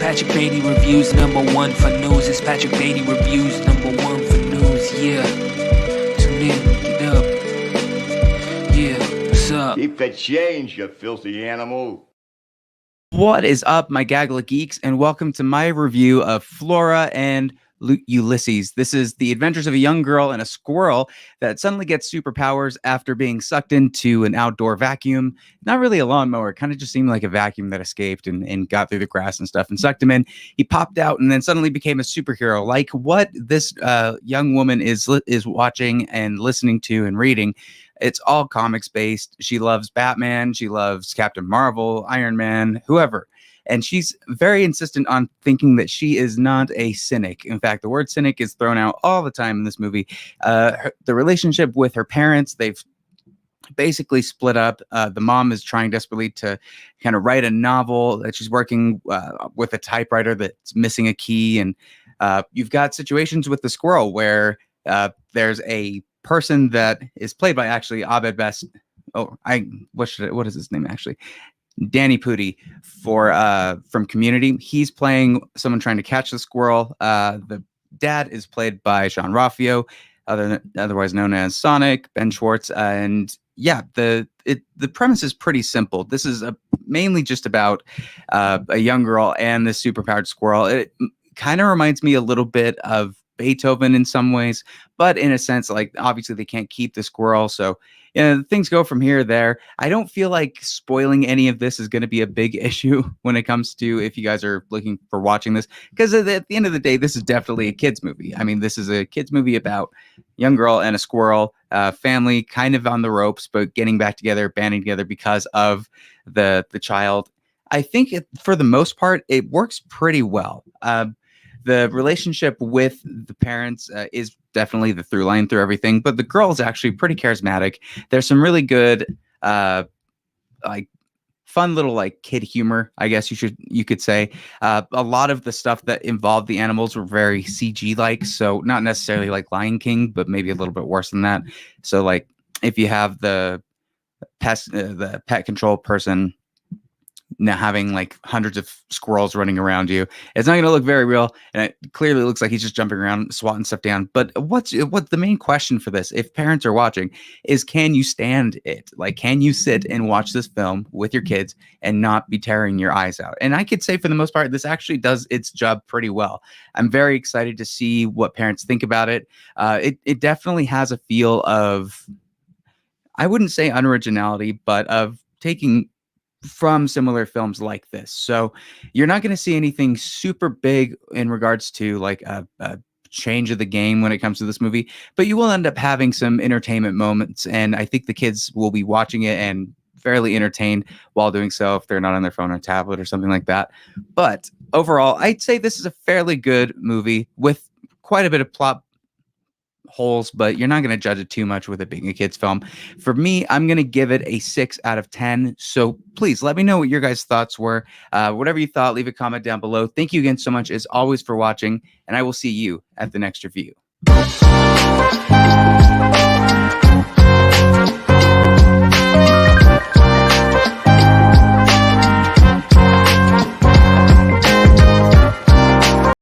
Patrick Beatty reviews #1 for news. It's Patrick Beatty reviews #1 for news. Yeah. Tune in, get up. Yeah, what's up? Keep the change, you filthy animal. What is up, my Gaggle of Geeks, and welcome to my review of Flora Ulysses. This is the adventures of a young girl and a squirrel that suddenly gets superpowers after being sucked into an outdoor vacuum. Not really a lawnmower, it kind of just seemed like a vacuum that escaped and got through the grass and stuff and sucked him in. He popped out and then suddenly became a superhero, like what this young woman is watching and listening to and reading. It's all comics based. She loves Batman. She loves Captain Marvel, Iron Man, whoever. And she's very insistent on thinking that she is not a cynic. In fact, the word cynic is thrown out all the time in this movie. The relationship with her parents, they've basically split up. The mom is trying desperately to kind of write a novel that she's working with a typewriter that's missing a key. And you've got situations with the squirrel where there's a person that is played by actually Abed Best. What is his name actually? Danny Pudi from Community. He's playing someone trying to catch the squirrel. The dad is played by Sean Ralphio, otherwise known as Sonic, Ben Schwartz. And yeah, the premise is pretty simple. This is mainly just about a young girl and this superpowered squirrel. It kind of reminds me a little bit of Beethoven in some ways, but in a sense, like obviously they can't keep the squirrel, so things go from here to there. I don't feel like spoiling any of this is going to be a big issue when it comes to if you guys are looking for watching this, because at the end of the day, this is definitely a kids movie. I mean, this is a kids movie about a young girl and a squirrel, family kind of on the ropes, but getting back together, banding together because of the child. I think for the most part, it works pretty well. The relationship with the parents is definitely the through line through everything, but the girl is actually pretty charismatic. There's some really good, like fun little like kid humor, I guess you could say. A lot of the stuff that involved the animals were very CG like, so not necessarily like Lion King, but maybe a little bit worse than that. So like if you have the pet control person now having like hundreds of squirrels running around you, it's not going to look very real, and it clearly looks like he's just jumping around swatting stuff down. But what the main question for this, if parents are watching, is can you stand it? Like, can you sit and watch this film with your kids and not be tearing your eyes out? And I could say for the most part, this actually does its job pretty well. I'm very excited to see what parents think about it. It definitely has a feel of, I wouldn't say unoriginality, but of taking from similar films like this. So you're not going to see anything super big in regards to like a change of the game when it comes to this movie, but you will end up having some entertainment moments, and I think the kids will be watching it and fairly entertained while doing so if they're not on their phone or tablet or something like that. But overall, I'd say this is a fairly good movie with quite a bit of plot holes, but you're not going to judge it too much with it being a kids film. For me, I'm going to give it a 6 out of 10. So please let me know what your guys' thoughts were. Whatever you thought, leave a comment down below. Thank you again so much as always for watching, and I will see you at the next review.